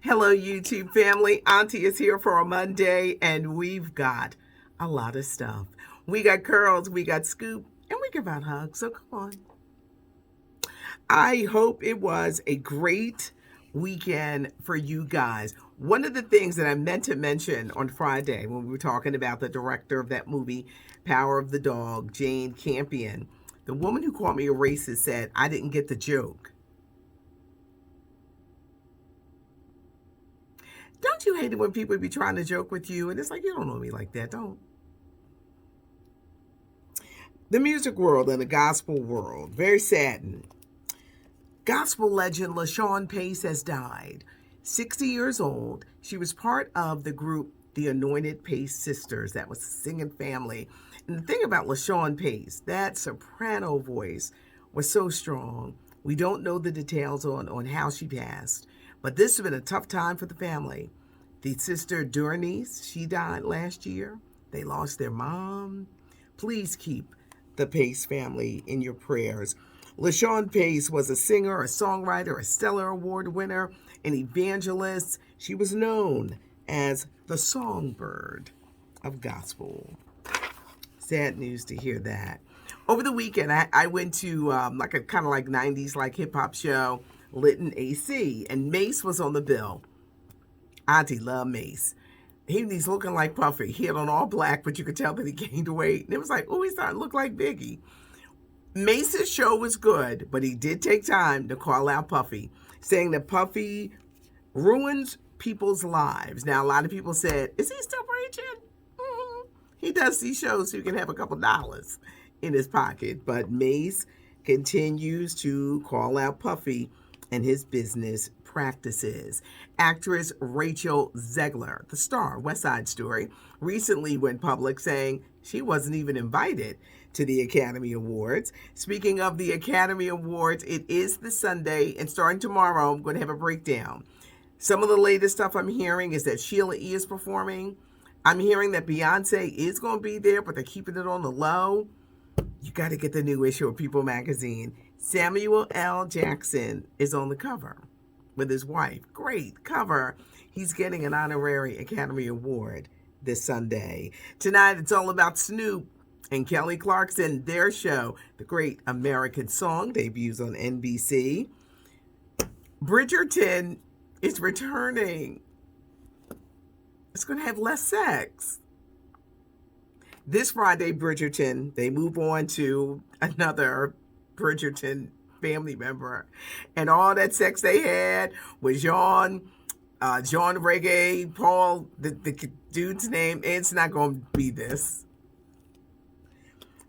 Hello, YouTube family. Auntie is here for a Monday, and we've got a lot of stuff. We got curls, we got scoop, and we give out hugs. So come on. I hope it was a great weekend for you guys. One of the things that I meant to mention on Friday when we were talking about the director of that movie, Power of the Dog, Jane Campion, the woman who called me a racist said, I didn't get the joke. Don't you hate it when people be trying to joke with you? And it's like, you don't know me like that. Don't. The music world and the gospel world, very saddened. Gospel legend Lashun Pace has died. 60 years old. She was part of the group The Anointed Pace Sisters. That was a singing family. And the thing about Lashun Pace, that soprano voice was so strong. We don't know the details on how she passed. But this has been a tough time for the family. The sister Durnice, she died last year. They lost their mom. Please keep the Pace family in your prayers. Lashun Pace was a singer, a songwriter, a Stellar Award winner, an evangelist. She was known as the songbird of gospel. Sad news to hear that. Over the weekend, I went to like a kind of like 90s like hip hop show, Lytton AC, and Mace was on the bill. Auntie loved Mace. He's looking like Puffy. He had on all black, but you could tell that he gained weight. And it was like, oh, he's starting to look like Biggie. Mace's show was good, but he did take time to call out Puffy, saying that Puffy ruins people's lives. Now, a lot of people said, is he still preaching? Mm-hmm. He does these shows so he can have a couple dollars in his pocket. But Mace continues to call out Puffy and his business practices. Actress Rachel Zegler, the star of West Side Story, recently went public saying she wasn't even invited to the Academy Awards. Speaking of the Academy Awards, it is this Sunday, and starting tomorrow, I'm going to have a breakdown. Some of the latest stuff I'm hearing is that Sheila E. is performing. I'm hearing that Beyonce is going to be there, but they're keeping it on the low. You got to get the new issue of People magazine. Samuel L. Jackson is on the cover with his wife. Great cover. He's getting an honorary Academy Award this Sunday. Tonight, it's all about Snoop and Kelly Clarkson, their show, The Great American Song, debuts on NBC. Bridgerton is returning. It's going to have less sex. This Friday, Bridgerton, they move on to another Bridgerton family member. And all that sex they had was John Reggae, Paul, the dude's name. It's not going to be this.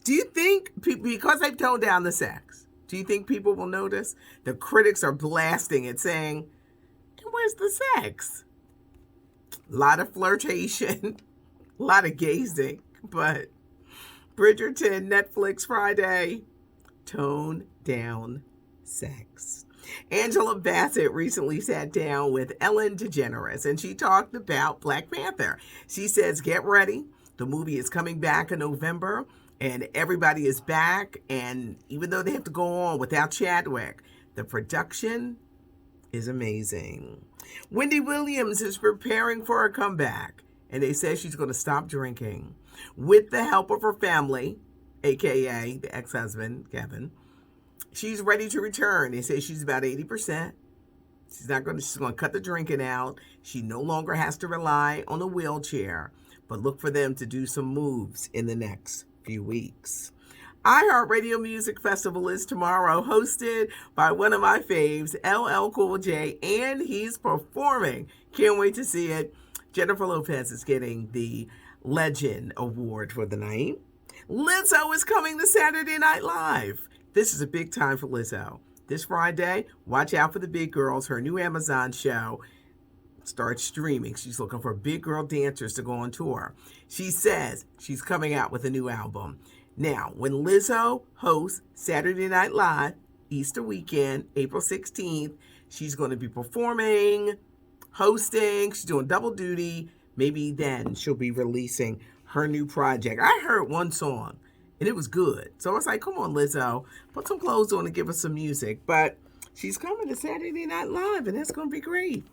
Do you think, because they've toned down the sex, do you think people will notice? The critics are blasting it, saying, where's the sex? A lot of flirtation, a lot of gazing, but Bridgerton, Netflix Friday, tone down sex. Angela Bassett recently sat down with Ellen DeGeneres, and she talked about Black Panther. She says, get ready. The movie is coming back in November, and everybody is back. And even though they have to go on without Chadwick, the production is amazing. Wendy Williams is preparing for a comeback, and they say she's going to stop drinking. With the help of her family, aka the ex-husband, Kevin, she's ready to return. They say she's about 80%. She's going to cut the drinking out. She no longer has to rely on a wheelchair, but look for them to do some moves in the next few weeks. iHeartRadio Music Festival is tomorrow, hosted by one of my faves, LL Cool J, and he's performing. Can't wait to see it. Jennifer Lopez is getting the Legend Award for the night. Lizzo is coming to Saturday Night Live. This is a big time for Lizzo. This Friday, watch out for the Big Girls. Her new Amazon show starts streaming. She's looking for big girl dancers to go on tour. She says she's coming out with a new album. Now, when Lizzo hosts Saturday Night Live, Easter weekend, April 16th, she's going to be performing, hosting. She's doing double duty. Maybe then she'll be releasing her new project. I heard one song, and it was good. So I was like, come on, Lizzo, put some clothes on and give us some music. But she's coming to Saturday Night Live, and that's going to be great.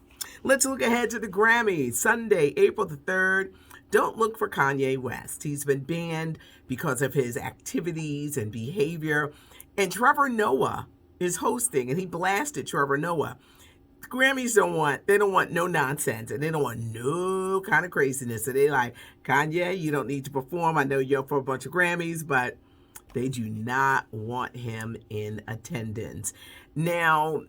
Let's look ahead to the Grammys. Sunday, April the 3rd. Don't look for Kanye West. He's been banned because of his activities and behavior. And Trevor Noah is hosting, and he blasted Trevor Noah. The Grammys don't want no nonsense, and they don't want no kind of craziness. So they like, Kanye, you don't need to perform. I know you're up for a bunch of Grammys, but they do not want him in attendance. Now,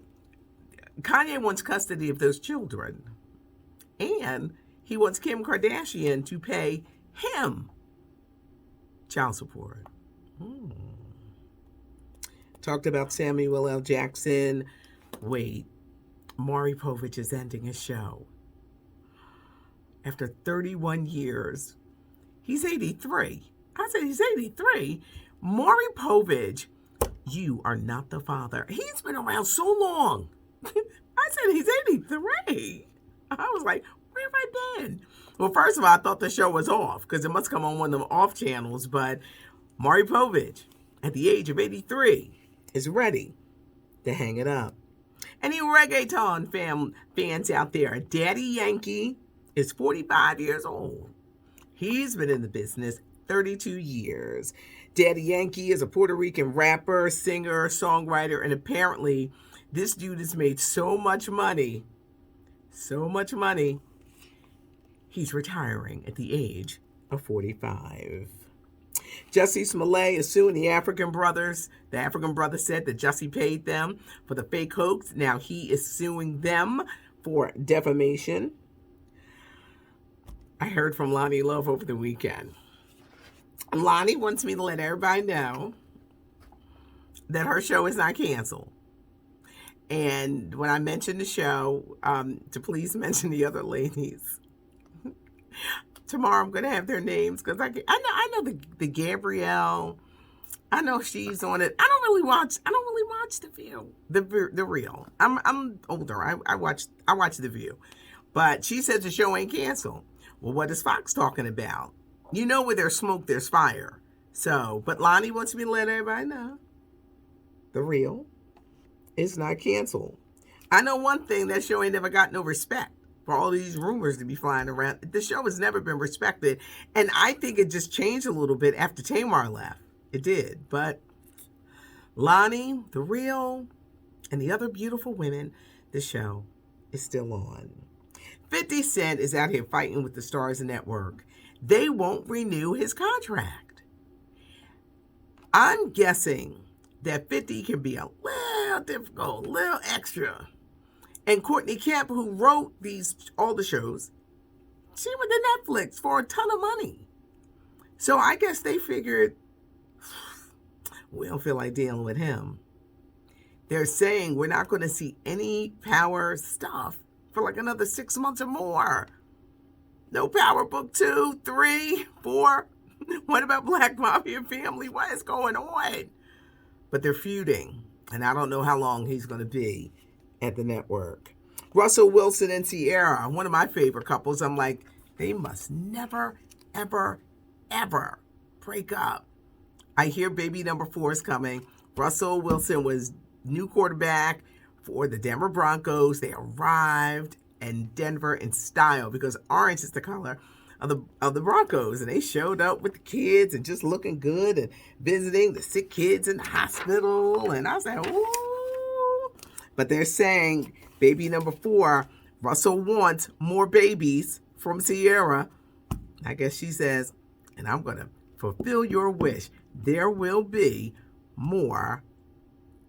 Kanye wants custody of those children, and he wants Kim Kardashian to pay him child support. Talked about Samuel L. Jackson. Wait, Maury Povich is ending his show. After 31 years. He's 83. I said he's 83. Maury Povich, you are not the father. He's been around so long. I said he's 83. I was like, where have I been? Well, first of all, I thought the show was off because it must come on one of them off channels. But Maury Povich, at the age of 83, is ready to hang it up. Any reggaeton fans out there, Daddy Yankee is 45 years old. He's been in the business 32 years. Daddy Yankee is a Puerto Rican rapper, singer, songwriter, and apparently this dude has made so much money, he's retiring at the age of 45. Jussie Smollett is suing the African brothers. The African brothers said that Jussie paid them for the fake hoax. Now he is suing them for defamation. I heard from Lonnie Love over the weekend. Lonnie wants me to let everybody know that her show is not canceled. And when I mentioned the show, to please mention the other ladies. Tomorrow I'm going to have their names because I know the Gabrielle. I know she's on it. I don't really watch The View, the Real. I'm older. I watch The View, but she says the show ain't canceled. Well, what is Fox talking about? You know, where there's smoke, there's fire. So, but Lonnie wants me to let everybody know The Real is not canceled. I know one thing, that show ain't never got no respect. For all these rumors to be flying around, the show has never been respected. And I think it just changed a little bit after Tamar left. It did. But Lonnie, The Real, and the other beautiful women, the show is still on. 50 Cent is out here fighting with the STARZ network. They won't renew his contract. I'm guessing that 50 can be a little difficult, a little extra. And Courtney Kemp, who wrote all the shows, she went to Netflix for a ton of money. So I guess they figured, we don't feel like dealing with him. They're saying we're not going to see any Power stuff for like another 6 months or more. No Power Book 2, 3, 4. What about Black Mafia Family? What is going on? But they're feuding, and I don't know how long he's going to be at the network. Russell Wilson and Ciara, one of my favorite couples. I'm like, they must never, ever, ever break up. I hear baby number 4 is coming. Russell Wilson was new quarterback for the Denver Broncos. They arrived in Denver in style because orange is the color of the Broncos, and they showed up with the kids and just looking good and visiting the sick kids in the hospital. And I was like, ooh. But they're saying baby number 4, Russell wants more babies from Ciara. I guess she says, and I'm going to fulfill your wish. There will be more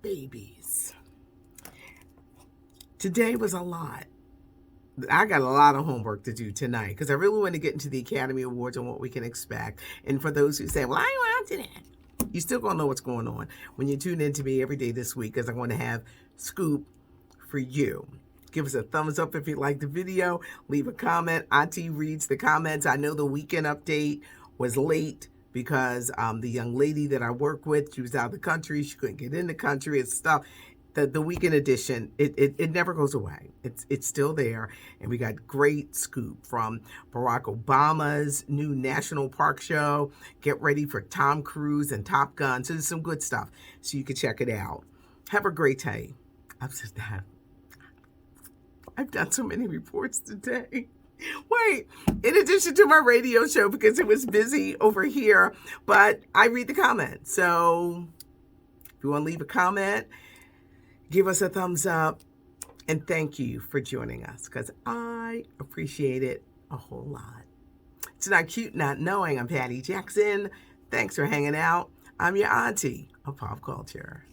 babies. Today was a lot. I got a lot of homework to do tonight because I really want to get into the Academy Awards and what we can expect. And for those who say, well, I ain't watching that, you still going to know what's going on when you tune in to me every day this week, because I'm going to have scoop for you. Give us a thumbs up if you like the video. Leave a comment. Auntie reads the comments. I know the weekend update was late because the young lady that I work with, she was out of the country. She couldn't get in the country and stuff. The weekend edition, it never goes away. It's still there. And we got great scoop from Barack Obama's new national park show. Get ready for Tom Cruise and Top Gun. So there's some good stuff. So you can check it out. Have a great day. I I've done so many reports today. Wait, in addition to my radio show, because it was busy over here, but I read the comments. So if you want to leave a comment, give us a thumbs up, and thank you for joining us, because I appreciate it a whole lot. It's not cute not knowing. I'm Patty Jackson. Thanks for hanging out. I'm your auntie of pop culture.